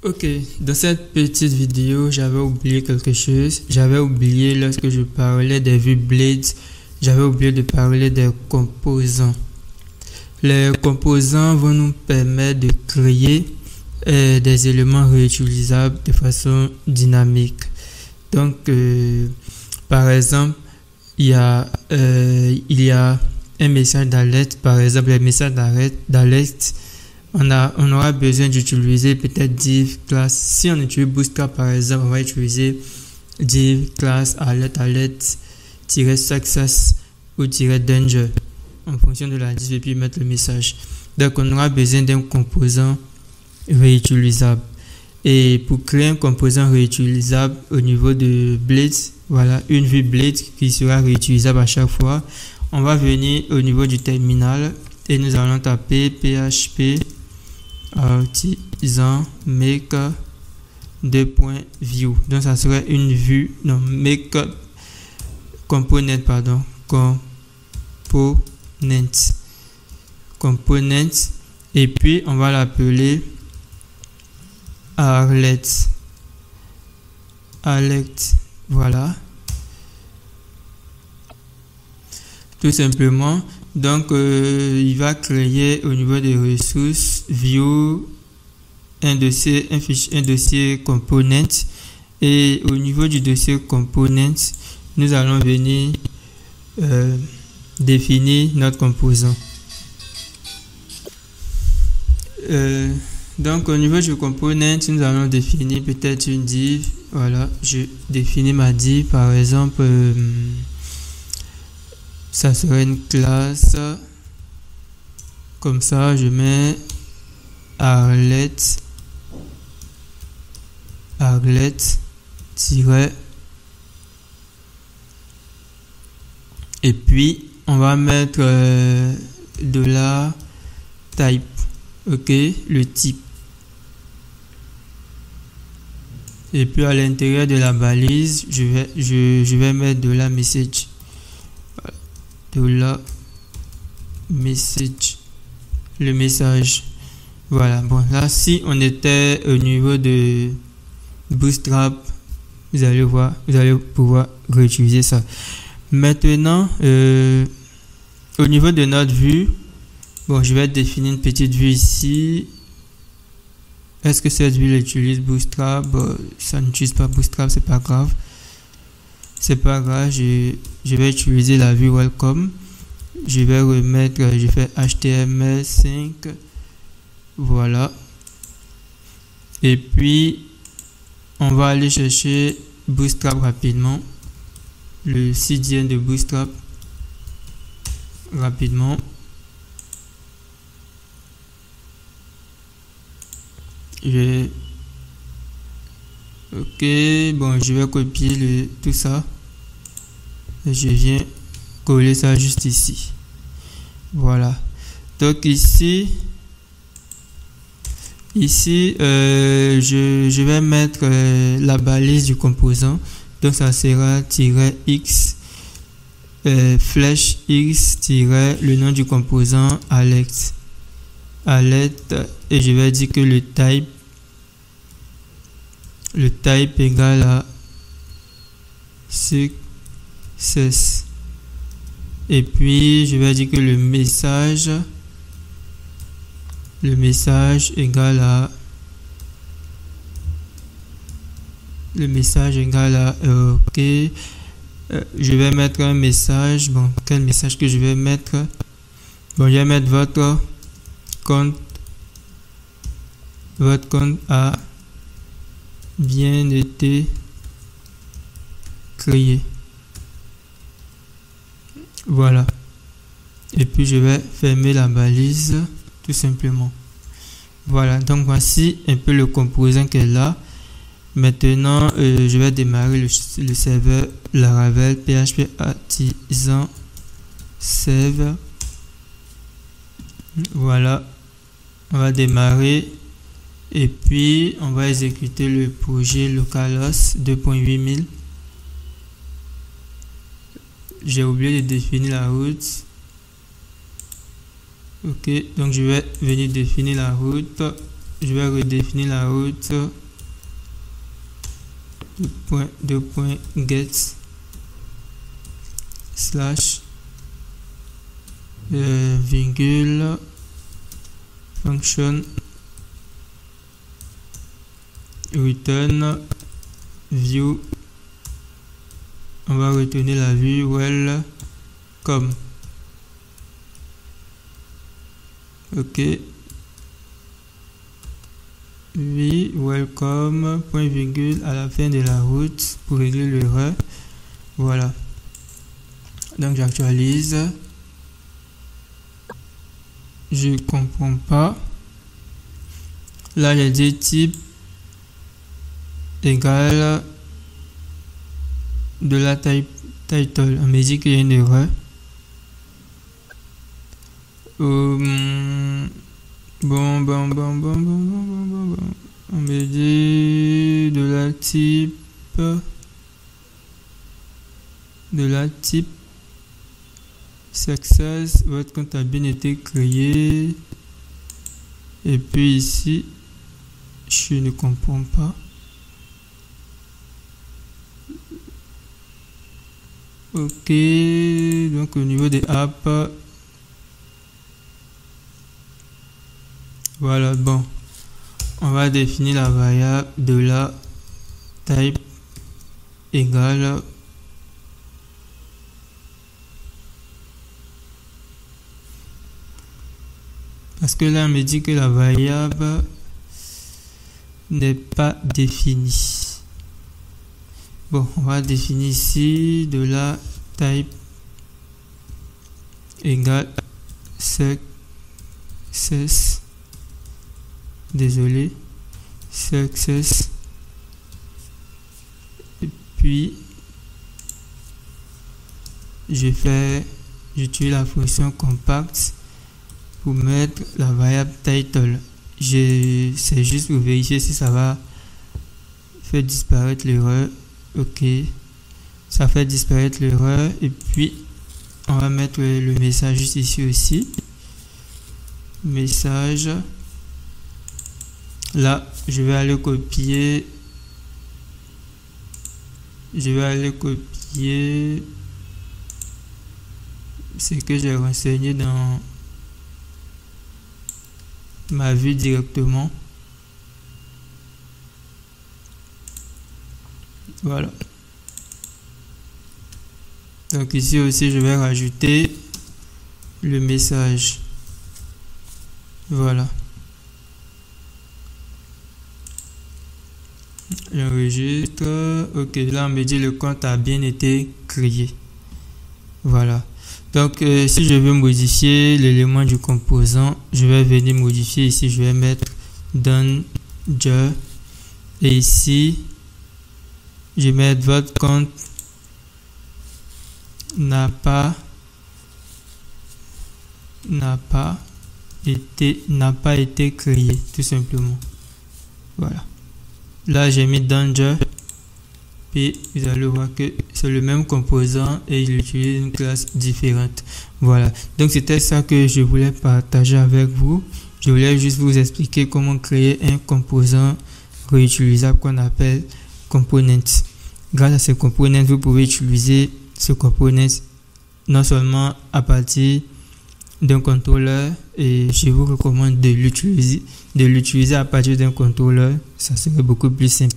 Ok, dans cette petite vidéo, j'avais oublié quelque chose. J'avais oublié lorsque je parlais des vues Blade, j'avais oublié de parler des composants. Les composants vont nous permettre de créer des éléments réutilisables de façon dynamique. Donc, par exemple, il y a un message d'alerte. Par exemple, les messages d'alerte, on aura besoin d'utiliser peut-être div class. Si on utilise Bootstrap par exemple, on va utiliser div class alert success ou danger en fonction de la div et puis mettre le message. Donc on aura besoin d'un composant réutilisable. Et pour créer un composant réutilisable au niveau de Blade, voilà une vue Blade qui sera réutilisable à chaque fois. On va venir au niveau du terminal et nous allons taper php artisan make .view. Donc ça serait une vue, non, make component, pardon, component, et puis on va l'appeler alert, voilà, tout simplement. Donc il va créer au niveau des ressources view un dossier component, et au niveau du dossier component nous allons venir définir notre composant. Donc au niveau du component nous allons définir peut-être une div. Voilà, je définis ma div, par exemple ça serait une classe comme ça. Je mets alert et puis on va mettre de la type, ok, le type, et puis à l'intérieur de la balise je vais mettre de la message, le message. Voilà, bon, là si on était au niveau de Bootstrap, vous allez voir, vous allez pouvoir réutiliser ça. Maintenant au niveau de notre vue, bon, je vais définir une petite vue ici. Est-ce que cette vue utilise Bootstrap? Ça n'utilise pas Bootstrap, c'est pas grave. Je vais utiliser la vue welcome. Je vais remettre, je fais HTML5, voilà, et puis on va aller chercher Bootstrap rapidement, le CDN de Bootstrap rapidement. Ok, bon, je vais copier tout ça et je viens coller ça juste ici. Voilà, donc ici je vais mettre la balise du composant. Donc ça sera -x flèche x le nom du composant alert, et je vais dire que le type égale à success, et puis je vais dire que le message égale à ok, je vais mettre un message. Bon, quel message que je vais mettre? Bon, je vais mettre votre compte a bien été créé. Voilà, et puis je vais fermer la balise tout simplement. Voilà, donc voici un peu le composant qu'elle est là. Maintenant je vais démarrer le serveur Laravel php artisan save. Voilà, on va démarrer et puis on va exécuter le projet localhost 2.8000. J'ai oublié de définir la route. Ok, donc je vais venir définir la route je vais redéfinir la route de point get slash virgule function return view. On va retourner la vue welcome. Ok, oui, welcome, point virgule à la fin de la route pour régler l'erreur. Voilà, donc j'actualise. Je comprends pas. Là j'ai dit type égal de la title. On me dit qu'il y a une erreur. Bon. On me dit de la type success, votre compte a bien été créé. Et puis ici, je ne comprends pas. Ok, donc au niveau des apps, voilà, bon, on va définir la variable de la type égale parce que là on me dit que la variable n'est pas définie. Bon, on va définir ici de la type égale success. Désolé, success. Et puis j'utilise la fonction compact pour mettre la variable title. C'est juste pour vérifier si ça va faire disparaître l'erreur. Ok, ça fait disparaître l'erreur. Et puis on va mettre le message juste ici aussi. Message. Là, je vais aller copier. Ce que j'ai renseigné dans ma vue directement. Voilà. Donc ici aussi, je vais rajouter le message. Voilà. J'enregistre. Ok, là on me dit le compte a bien été créé. Voilà. Donc si je veux modifier l'élément du composant, je vais venir modifier ici. Je vais mettre danger et ici je vais mettre votre compte n'a pas été créé, tout simplement. Voilà. Là j'ai mis danger et vous allez voir que c'est le même composant et il utilise une classe différente. Voilà, donc c'était ça que je voulais partager avec vous. Je voulais juste vous expliquer comment créer un composant réutilisable qu'on appelle component. Grâce à ce component, vous pouvez utiliser ce component non seulement à partir d'un contrôleur, et je vous recommande de l'utiliser à partir d'un contrôleur. Ça serait beaucoup plus simple.